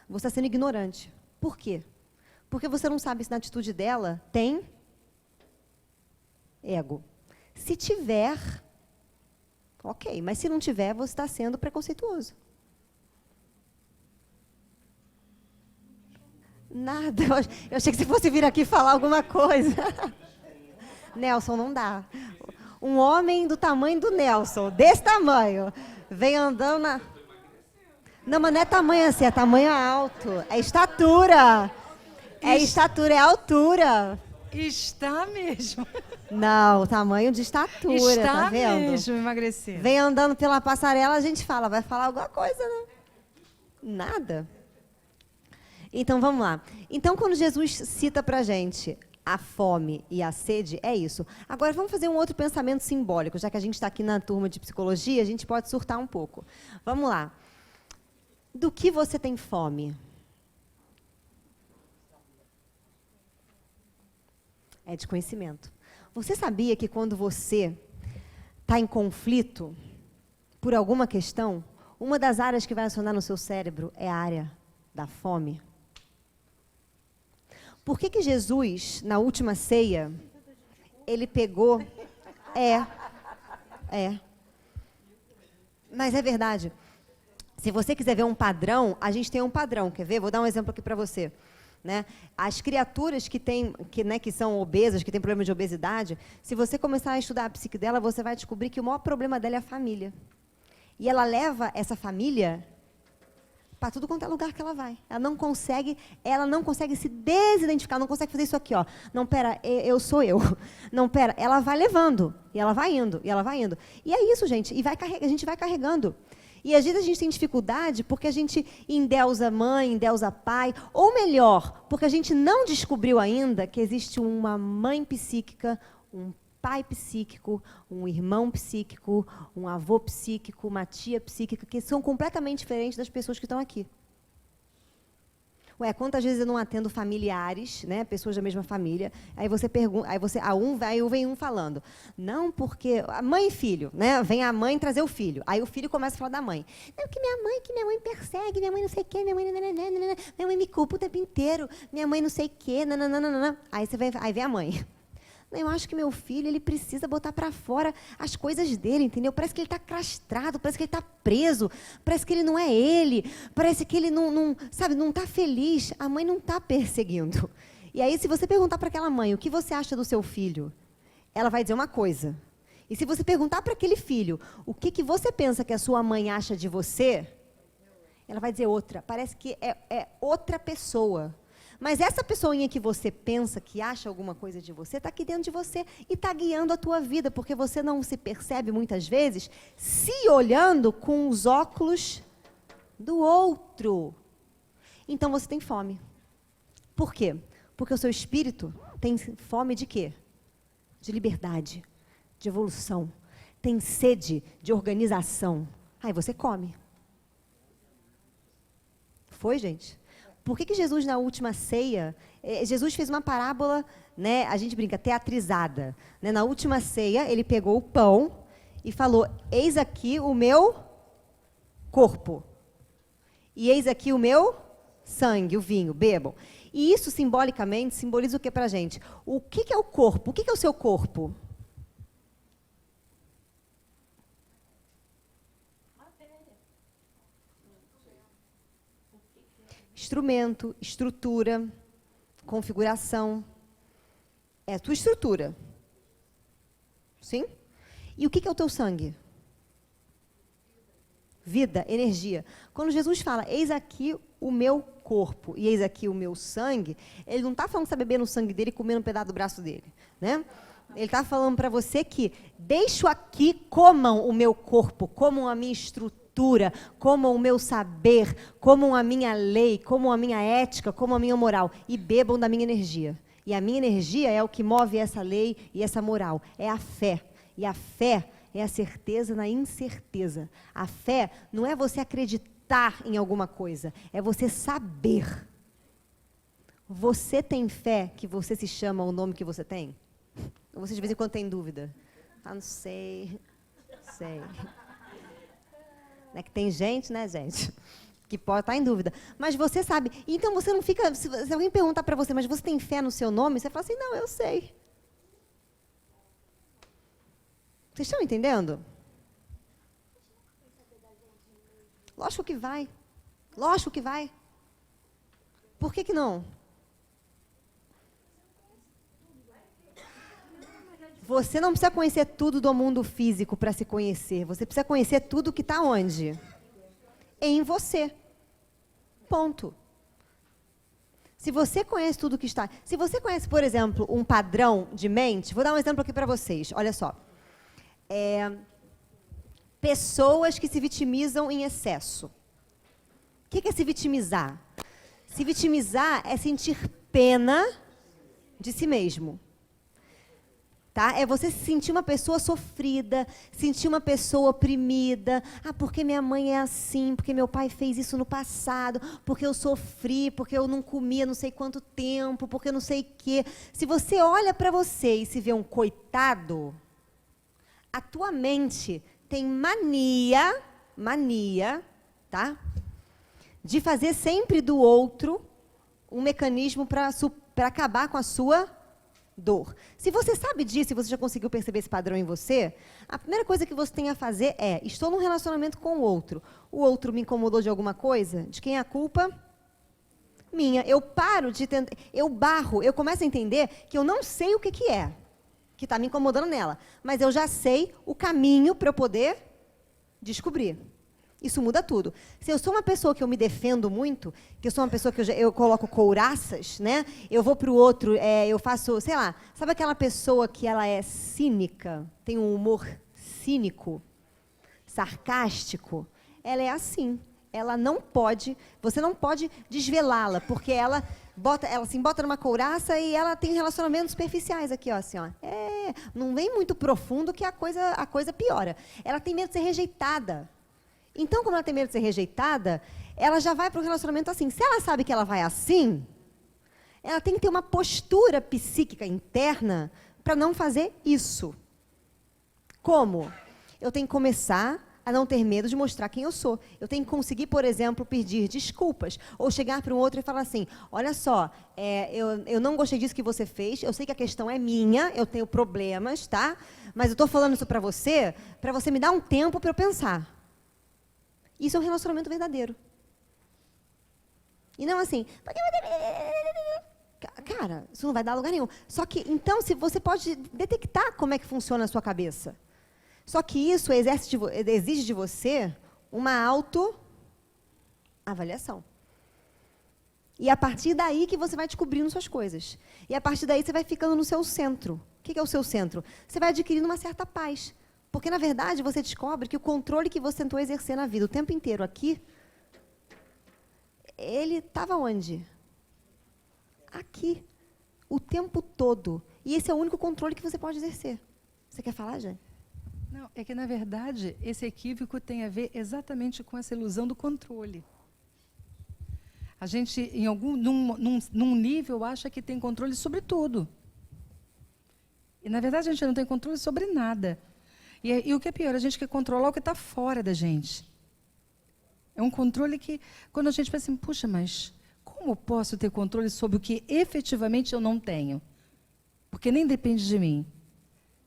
você está sendo ignorante. Por quê? Porque você não sabe se na atitude dela tem ego. Se tiver, ok. Mas se não tiver, você está sendo preconceituoso. Nada. Eu achei que você fosse vir aqui falar alguma coisa. Nelson, não dá. Um homem do tamanho do Nelson, desse tamanho, vem andando na... Não, mas não é tamanho assim, é tamanho alto. É estatura. É estatura, é altura. Está mesmo. Não, tamanho de estatura, Está tá vendo? mesmo emagrecendo. Vem andando pela passarela, a gente fala, vai falar alguma coisa, né? Nada. Então, vamos lá. Então, quando Jesus cita pra gente a fome e a sede, é isso. Agora, vamos fazer um outro pensamento simbólico. Já que a gente está aqui na turma de psicologia, a gente pode surtar um pouco. Vamos lá. Do que você tem fome? É de conhecimento. Você sabia que quando você está em conflito por alguma questão, uma das áreas que vai acionar no seu cérebro é a área da fome? Por que Jesus, na última ceia, ele pegou... Mas é verdade. Se você quiser ver um padrão, a gente tem um padrão. Quer ver? Vou dar um exemplo aqui para você. Né? As criaturas que são obesas, que têm problema de obesidade, se você começar a estudar a psique dela, você vai descobrir que o maior problema dela é a família. E ela leva essa família para tudo quanto é lugar que ela vai. Ela não consegue se desidentificar, não consegue fazer isso aqui, ó. Não, pera, eu sou eu. Não, pera, ela vai levando, e ela vai indo, e ela vai indo. E é isso, gente, e a gente vai carregando. E às vezes a gente tem dificuldade porque a gente endeusa mãe, endeusa pai, ou melhor, porque a gente não descobriu ainda que existe uma mãe psíquica, um pai psíquico, um irmão psíquico, um avô psíquico, uma tia psíquica, que são completamente diferentes das pessoas que estão aqui. Ué, quantas vezes eu não atendo familiares, né, pessoas da mesma família, aí você pergunta, aí vem um falando, não, porque mãe e filho, né, vem a mãe trazer o filho, aí o filho começa a falar da mãe, não, que minha mãe persegue, minha mãe não sei o quê, minha mãe me culpa o tempo inteiro, minha mãe não sei o quê, nananana. Aí vem a mãe. Eu acho que meu filho, ele precisa botar para fora as coisas dele, entendeu? Parece que ele está castrado, parece que ele está preso, parece que ele não é ele, parece que ele não está feliz. A mãe não está perseguindo. E aí, se você perguntar para aquela mãe o que você acha do seu filho, ela vai dizer uma coisa. E se você perguntar para aquele filho o que você pensa que a sua mãe acha de você, ela vai dizer outra. Parece que é outra pessoa. Mas essa pessoinha que você pensa, que acha alguma coisa de você, está aqui dentro de você e está guiando a tua vida, porque você não se percebe, muitas vezes, se olhando com os óculos do outro. Então, você tem fome. Por quê? Porque o seu espírito tem fome de quê? De liberdade, de evolução. Tem sede de organização. Aí você come. Foi, gente? Por que Jesus, na última ceia, Jesus fez uma parábola, né, a gente brinca, teatrizada. Né? Na última ceia, ele pegou o pão e falou, eis aqui o meu corpo. E eis aqui o meu sangue, o vinho, bebam. E isso, simbolicamente, simboliza o que para a gente? O que é o corpo? O que é o seu corpo? Instrumento, estrutura, configuração. É a tua estrutura. Sim? E o que é o teu sangue? Vida, energia. Quando Jesus fala, eis aqui o meu corpo e eis aqui o meu sangue, ele não está falando que você está bebendo o sangue dele e comendo um pedaço do braço dele. Né? Ele está falando para você que deixo aqui, comam o meu corpo, comam a minha estrutura, comam o meu saber, comam a minha lei, comam a minha ética, comam a minha moral e bebam da minha energia. E a minha energia é o que move essa lei e essa moral. É a fé. E a fé é a certeza na incerteza. A fé não é você acreditar em alguma coisa, é você saber. Você tem fé que você se chama o nome que você tem? Ou você de vez em quando tem dúvida? Ah, não sei. É que tem gente, né, gente, que pode estar em dúvida. Mas você sabe. Então você não fica... Se alguém perguntar para você, mas você tem fé no seu nome? Você fala assim, não, eu sei. Vocês estão entendendo? Lógico que vai. Lógico que vai. Por que não? Você não precisa conhecer tudo do mundo físico para se conhecer. Você precisa conhecer tudo que está onde? Em você. Ponto. Se você conhece tudo que está... Se você conhece, por exemplo, um padrão de mente... Vou dar um exemplo aqui para vocês. Olha só. Pessoas que se vitimizam em excesso. O que é se vitimizar? Se vitimizar é sentir pena de si mesmo. Tá? É você se sentir uma pessoa sofrida, sentir uma pessoa oprimida. Ah, porque minha mãe é assim, porque meu pai fez isso no passado, porque eu sofri, porque eu não comia não sei quanto tempo, porque não sei o quê. Se você olha para você e se vê um coitado, a tua mente tem mania, tá? De fazer sempre do outro um mecanismo para acabar com a sua dor. Se você sabe disso e você já conseguiu perceber esse padrão em você, a primeira coisa que você tem a fazer é, estou num relacionamento com o outro me incomodou de alguma coisa? De quem é a culpa? Minha. Eu paro de tentar, eu começo a entender que eu não sei o que é, que está me incomodando nela, mas eu já sei o caminho para eu poder descobrir. Isso muda tudo. Se eu sou uma pessoa que eu me defendo muito, que eu sou uma pessoa que eu coloco couraças, né? Eu vou para o outro, eu faço, sei lá, sabe aquela pessoa que ela é cínica, tem um humor cínico, sarcástico? Ela é assim. Ela não pode, você não pode desvelá-la, porque ela se bota numa couraça e ela tem relacionamentos superficiais aqui, ó, assim, ó. Não vem muito profundo que a coisa piora. Ela tem medo de ser rejeitada. Então, como ela tem medo de ser rejeitada, ela já vai para o relacionamento assim. Se ela sabe que ela vai assim, ela tem que ter uma postura psíquica interna para não fazer isso. Como? Eu tenho que começar a não ter medo de mostrar quem eu sou. Eu tenho que conseguir, por exemplo, pedir desculpas. Ou chegar para um outro e falar assim, olha só, eu não gostei disso que você fez, eu sei que a questão é minha, eu tenho problemas, tá? Mas eu estou falando isso para você me dar um tempo para eu pensar. Isso é um relacionamento verdadeiro. E não assim... Cara, isso não vai dar lugar nenhum. Só que, então, se você pode detectar como é que funciona a sua cabeça. Só que isso exige de você uma autoavaliação. E é a partir daí que você vai descobrindo suas coisas. E a partir daí você vai ficando no seu centro. O que é o seu centro? Você vai adquirindo uma certa paz. Porque, na verdade, você descobre que o controle que você tentou exercer na vida o tempo inteiro aqui, ele estava onde? Aqui. O tempo todo. E esse é o único controle que você pode exercer. Você quer falar, Jane? Não, é que, na verdade, esse equívoco tem a ver exatamente com essa ilusão do controle. A gente, num nível, acha que tem controle sobre tudo. E, na verdade, a gente não tem controle sobre nada. E o que é pior, a gente quer controlar o que está fora da gente. É um controle que, quando a gente pensa assim, puxa, mas como posso ter controle sobre o que efetivamente eu não tenho? Porque nem depende de mim.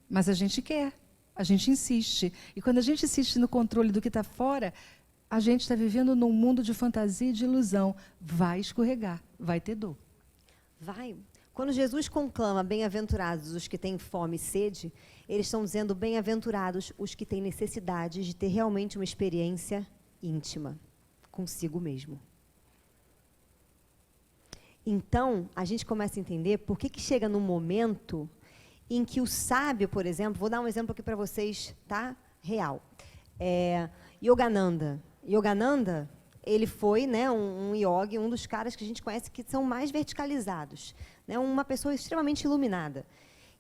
Mas a gente quer, a gente insiste. E quando a gente insiste no controle do que está fora, A gente está vivendo num mundo de fantasia e de ilusão. Vai escorregar, vai ter dor. Vai. Quando Jesus conclama bem-aventurados os que têm fome e sede, eles estão dizendo bem-aventurados os que têm necessidade de ter realmente uma experiência íntima consigo mesmo. Então, a gente começa a entender por que chega num momento em que o sábio, por exemplo, vou dar um exemplo aqui para vocês, tá? Real. Yogananda. Yogananda, ele foi, né, um yogi, um dos caras que a gente conhece que são mais verticalizados, né, uma pessoa extremamente iluminada.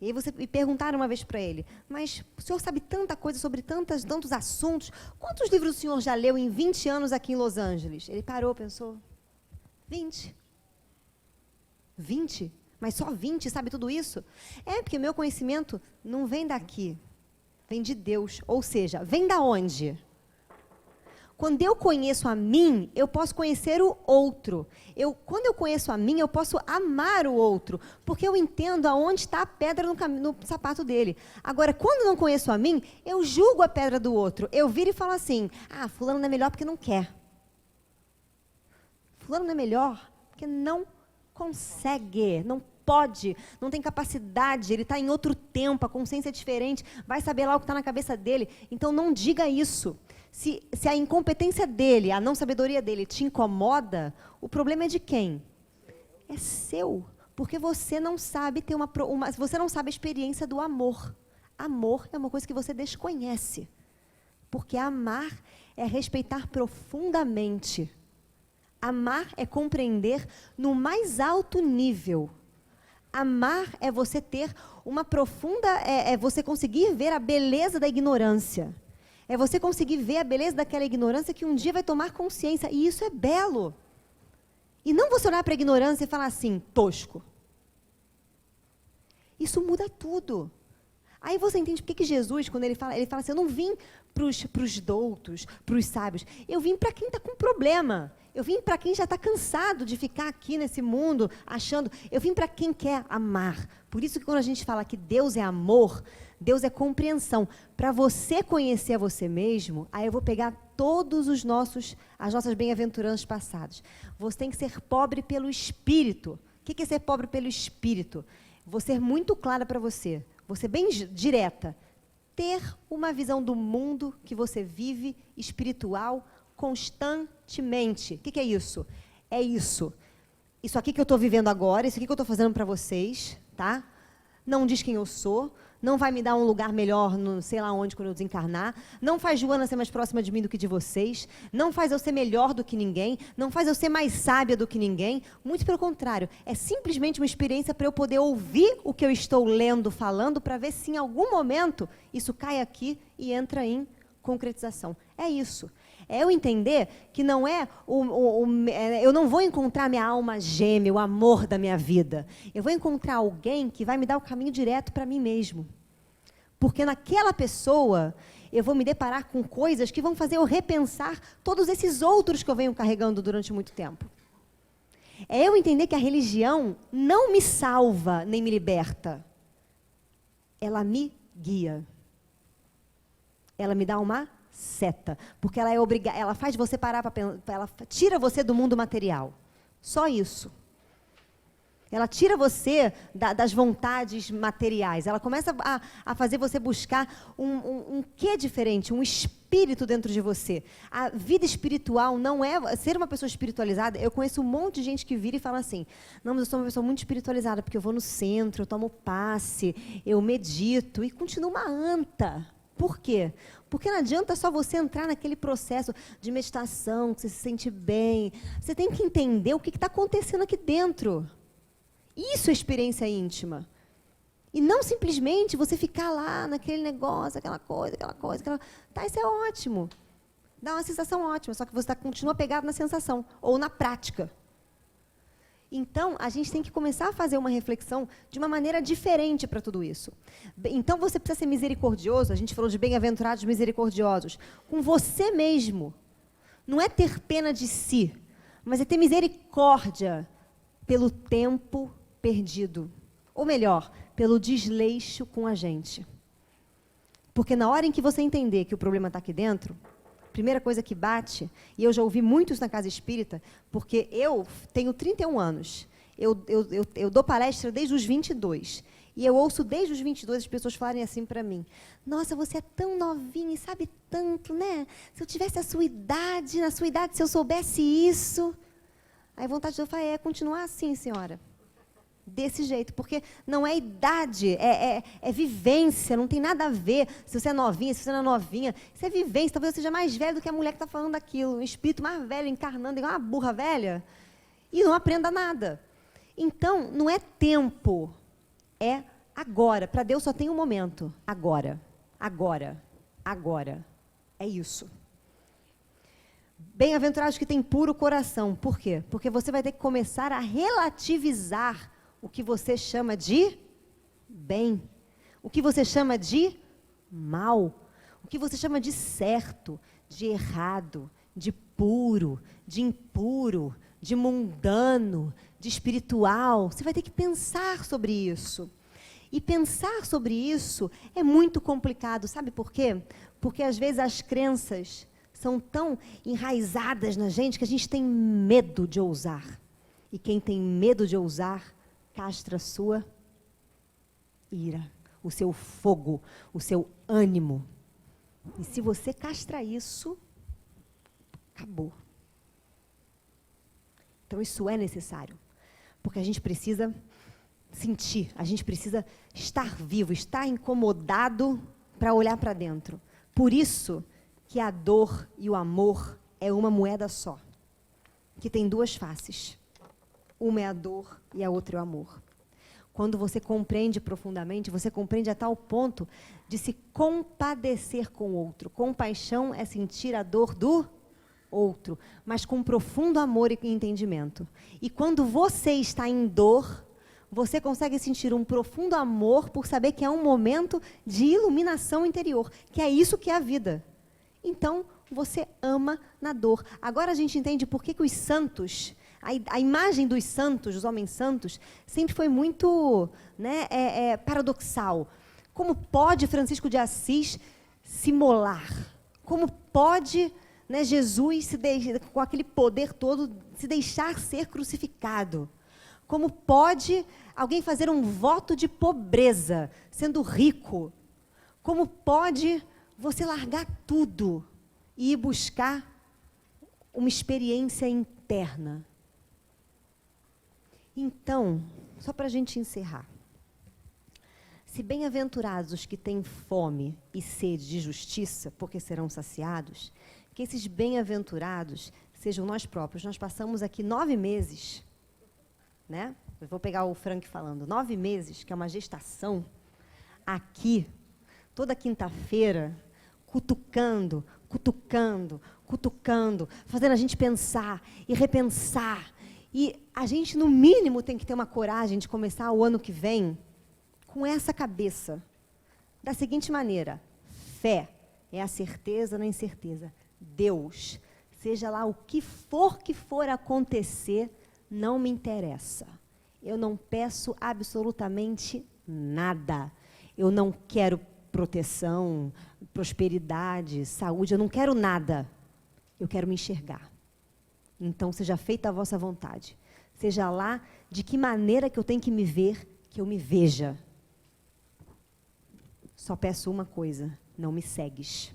E aí me perguntaram uma vez para ele, mas o senhor sabe tanta coisa sobre tantos assuntos, quantos livros o senhor já leu em 20 anos aqui em Los Angeles? Ele parou, pensou, 20? 20? Mas só 20 sabe tudo isso? Porque meu conhecimento não vem daqui, vem de Deus. Ou seja, vem da onde? Quando eu conheço a mim, eu posso conhecer o outro. Quando eu conheço a mim, eu posso amar o outro, porque eu entendo aonde está a pedra no sapato dele. Agora, quando eu não conheço a mim, eu julgo a pedra do outro. Eu viro e falo assim, fulano não é melhor porque não quer. Fulano não é melhor porque não consegue, não pode, não tem capacidade, ele está em outro tempo, a consciência é diferente, vai saber lá o que está na cabeça dele. Então, não diga isso. Se a incompetência dele, a não sabedoria dele te incomoda, o problema é de quem? É seu. Porque você não sabe ter você não sabe a experiência do amor. Amor é uma coisa que você desconhece. Porque amar é respeitar profundamente. Amar é compreender no mais alto nível. Amar é você ter uma profunda... É você conseguir ver a beleza da ignorância. É você conseguir ver a beleza daquela ignorância que um dia vai tomar consciência. E isso é belo. E não você olhar para a ignorância e falar assim, tosco. Isso muda tudo. Aí você entende por que Jesus, quando ele fala assim, eu não vim para os doutos, para os sábios. Eu vim para quem está com problema. Eu vim para quem já está cansado de ficar aqui nesse mundo achando. Eu vim para quem quer amar. Por isso que quando a gente fala que Deus é amor, Deus é compreensão. Para você conhecer a você mesmo, aí eu vou pegar todos as nossas bem-aventuranças passadas. Você tem que ser pobre pelo Espírito. O que é ser pobre pelo Espírito? Vou ser muito clara para você. Vou ser bem direta. Ter uma visão do mundo que você vive espiritual constantemente. O que é isso? É isso. Isso aqui que eu estou vivendo agora, isso aqui que eu estou fazendo para vocês, tá? Não diz quem eu sou, não vai me dar um lugar melhor, no sei lá onde, quando eu desencarnar, não faz Joana ser mais próxima de mim do que de vocês, não faz eu ser melhor do que ninguém, não faz eu ser mais sábia do que ninguém, muito pelo contrário, é simplesmente uma experiência para eu poder ouvir o que eu estou lendo, falando, para ver se em algum momento isso cai aqui e entra em concretização. É isso. É eu entender que não eu não vou encontrar minha alma gêmea, o amor da minha vida. Eu vou encontrar alguém que vai me dar o caminho direto para mim mesmo. Porque naquela pessoa eu vou me deparar com coisas que vão fazer eu repensar todos esses outros que eu venho carregando durante muito tempo. É eu entender que a religião não me salva nem me liberta. Ela me guia. Ela me dá uma seta, porque ela ela faz você parar para pensar, ela tira você do mundo material. Só isso. Ela tira você das vontades materiais. Ela começa a fazer você buscar um quê diferente, um espírito dentro de você. A vida espiritual não é... Ser uma pessoa espiritualizada, eu conheço um monte de gente que vira e fala assim, não, mas eu sou uma pessoa muito espiritualizada, porque eu vou no centro, eu tomo passe, eu medito, e continuo uma anta. Por quê? Porque não adianta só você entrar naquele processo de meditação, que você se sente bem. Você tem que entender o que está acontecendo aqui dentro. Isso é experiência íntima. E não simplesmente você ficar lá naquele negócio, aquela coisa. Tá, isso é ótimo. Dá uma sensação ótima, só que você continua pegado na sensação, ou na prática. Então, a gente tem que começar a fazer uma reflexão de uma maneira diferente para tudo isso. Então, você precisa ser misericordioso, a gente falou de bem-aventurados misericordiosos, com você mesmo. Não é ter pena de si, mas é ter misericórdia pelo tempo perdido. Ou melhor, pelo desleixo com a gente. Porque na hora em que você entender que o problema está aqui dentro, primeira coisa que bate, e eu já ouvi muito isso na casa espírita, porque eu tenho 31 anos, eu dou palestra desde os 22, e eu ouço desde os 22 as pessoas falarem assim para mim: nossa, você é tão novinha e sabe tanto, né? Se eu tivesse a sua idade, na sua idade, se eu soubesse isso... Aí a vontade de eu falar é continuar assim, senhora. Desse jeito, porque não é idade, é vivência, não tem nada a ver se você é novinha, se você não é novinha. Isso é vivência, talvez eu seja mais velha do que a mulher que está falando aquilo, um espírito mais velho encarnando igual uma burra velha, e não aprenda nada. Então, não é tempo, é agora. Para Deus só tem um momento, agora, agora, agora. É isso. Bem-aventurados que têm puro coração. Por quê? Porque você vai ter que começar a relativizar o que você chama de bem, o que você chama de mal, o que você chama de certo, de errado, de puro, de impuro, de mundano, de espiritual. Você vai ter que pensar sobre isso. E pensar sobre isso é muito complicado. Sabe por quê? Porque às vezes as crenças são tão enraizadas na gente que a gente tem medo de ousar. E quem tem medo de ousar, castra a sua ira, o seu fogo, o seu ânimo. E se você castra isso, acabou. Então isso é necessário, porque a gente precisa sentir, a gente precisa estar vivo, estar incomodado para olhar para dentro. Por isso que a dor e o amor é uma moeda só, que tem duas faces. Uma é a dor e a outra é o amor. Quando você compreende profundamente, você compreende a tal ponto de se compadecer com o outro. Compaixão é sentir a dor do outro, mas com profundo amor e entendimento. E quando você está em dor, você consegue sentir um profundo amor por saber que é um momento de iluminação interior, que é isso que é a vida. Então, você ama na dor. Agora a gente entende por que os santos, a imagem dos santos, dos homens santos, sempre foi muito, né, paradoxal. Como pode Francisco de Assis se molar? Como pode, né, Jesus, com aquele poder todo, se deixar ser crucificado? Como pode alguém fazer um voto de pobreza, sendo rico? Como pode você largar tudo e ir buscar uma experiência interna? Então, só para a gente encerrar. Se bem-aventurados os que têm fome e sede de justiça, porque serão saciados, que esses bem-aventurados sejam nós próprios. Nós passamos aqui 9 meses, né? Eu vou pegar o Frank falando, 9 meses, que é uma gestação, aqui, toda quinta-feira, cutucando, cutucando, cutucando, fazendo a gente pensar e repensar. E a gente, no mínimo, tem que ter uma coragem de começar o ano que vem com essa cabeça. Da seguinte maneira: fé é a certeza na incerteza. Deus, seja lá o que for acontecer, não me interessa. Eu não peço absolutamente nada. Eu não quero proteção, prosperidade, saúde, eu não quero nada. Eu quero me enxergar. Então, seja feita a vossa vontade. Seja lá de que maneira que eu tenho que me ver, que eu me veja. Só peço uma coisa: não me segues.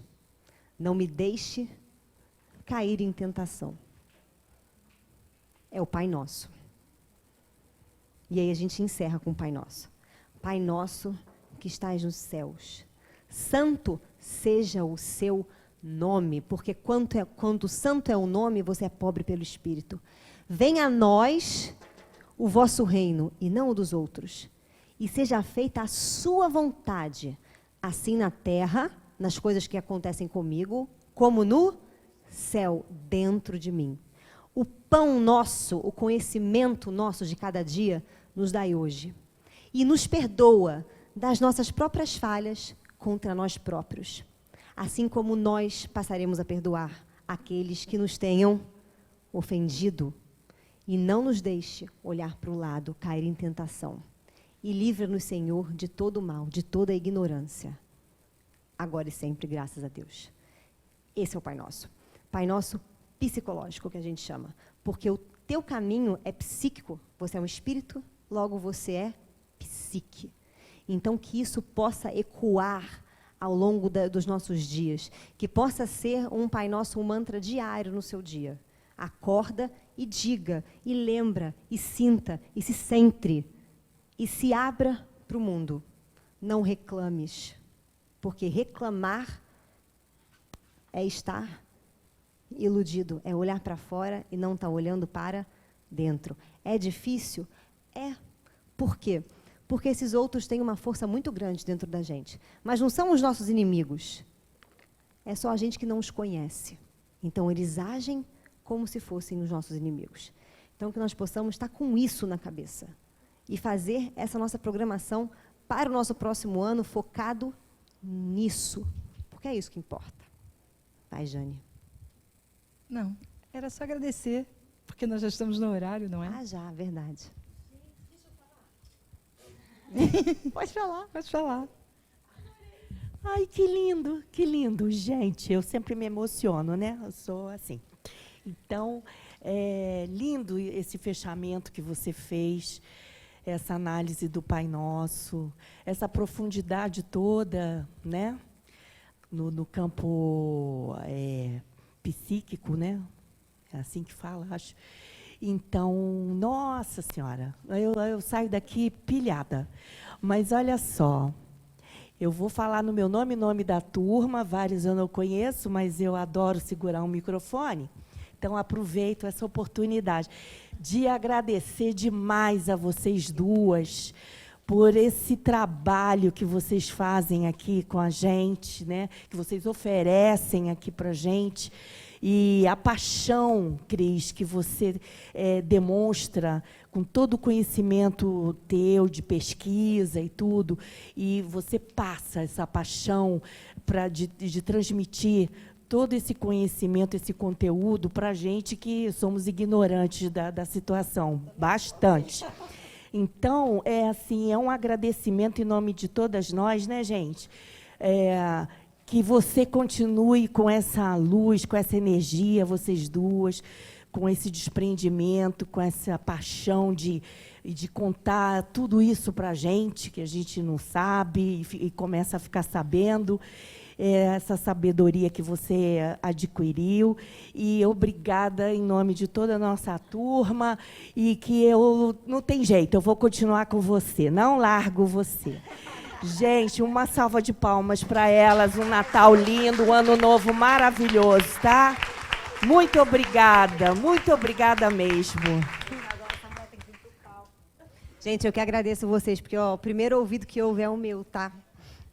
Não me deixe cair em tentação. É o Pai Nosso. E aí a gente encerra com o Pai Nosso. Pai nosso que estás nos céus, santo seja o seu nome, porque quando santo é o nome, você é pobre pelo Espírito. Venha a nós o vosso reino, e não o dos outros. E seja feita a sua vontade, assim na terra, nas coisas que acontecem comigo, como no céu, dentro de mim. O pão nosso, o conhecimento nosso de cada dia, nos dai hoje. E nos perdoa das nossas próprias falhas contra nós próprios. Assim como nós passaremos a perdoar aqueles que nos tenham ofendido. E não nos deixe olhar para o lado, cair em tentação. E livra-nos, Senhor, de todo o mal, de toda a ignorância. Agora e sempre, graças a Deus. Esse é o Pai Nosso. Pai Nosso psicológico, que a gente chama. Porque o teu caminho é psíquico. Você é um espírito, logo você é psique. Então, que isso possa ecoar ao longo dos nossos dias. Que possa ser um Pai Nosso, um mantra diário no seu dia. Acorda e diga, e lembra, e sinta, e se centre. E se abra para o mundo. Não reclames. Porque reclamar é estar iludido, é olhar para fora e não estar olhando para dentro. É difícil? É. Por quê? Porque esses outros têm uma força muito grande dentro da gente. Mas não são os nossos inimigos. É só a gente que não os conhece. Então, eles agem como se fossem os nossos inimigos. Então, que nós possamos estar com isso na cabeça. E fazer essa nossa programação para o nosso próximo ano focado nisso. Porque é isso que importa. Vai, Jane. Não, era só agradecer, porque nós já estamos no horário, não é? Ah, já, verdade. Pode falar. Pode falar. Ai, que lindo, gente. Eu sempre me emociono, né? Eu sou assim. Então, é lindo esse fechamento que você fez, essa análise do Pai Nosso, essa profundidade toda, né? No campo psíquico, né? É assim que fala, acho. Então, nossa senhora, eu saio daqui pilhada. Mas olha só, eu vou falar no meu nome, nome da turma, vários eu não conheço, mas eu adoro segurar um microfone. Então, aproveito essa oportunidade de agradecer demais a vocês duas por esse trabalho que vocês fazem aqui com a gente, né? Que vocês oferecem aqui para a gente. E a paixão, Cris, que você demonstra com todo o conhecimento teu de pesquisa e tudo, e você passa essa paixão de transmitir todo esse conhecimento, esse conteúdo para a gente que somos ignorantes da situação, bastante. Então, é um agradecimento em nome de todas nós, né, gente? Que você continue com essa luz, com essa energia, vocês duas, com esse desprendimento, com essa paixão de contar tudo isso para a gente, que a gente não sabe e começa a ficar sabendo. Essa sabedoria que você adquiriu, e obrigada em nome de toda a nossa turma, e que eu não tem jeito, eu vou continuar com você, não largo você. Gente, uma salva de palmas para elas, um Natal lindo, um Ano Novo maravilhoso, tá? Muito obrigada mesmo. Gente, eu que agradeço vocês, porque o primeiro ouvido que ouve é o meu, tá?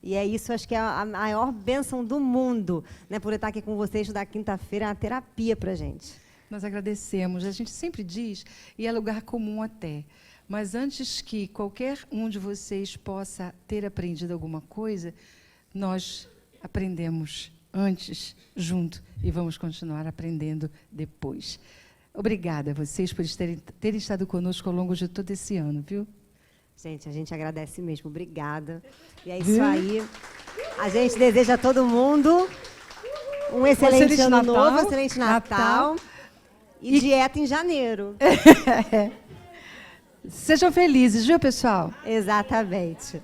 E é isso, acho que é a maior bênção do mundo, né? Por eu estar aqui com vocês da quinta-feira, é uma terapia para a gente. Nós agradecemos. A gente sempre diz, e é lugar comum até, mas antes que qualquer um de vocês possa ter aprendido alguma coisa, nós aprendemos antes, junto, e vamos continuar aprendendo depois. Obrigada a vocês por terem estado conosco ao longo de todo esse ano, viu? Gente, a gente agradece mesmo. Obrigada. E é isso aí. A gente deseja a todo mundo um excelente ano novo, um excelente Natal. E dieta em janeiro. Sejam felizes, viu, pessoal? Exatamente.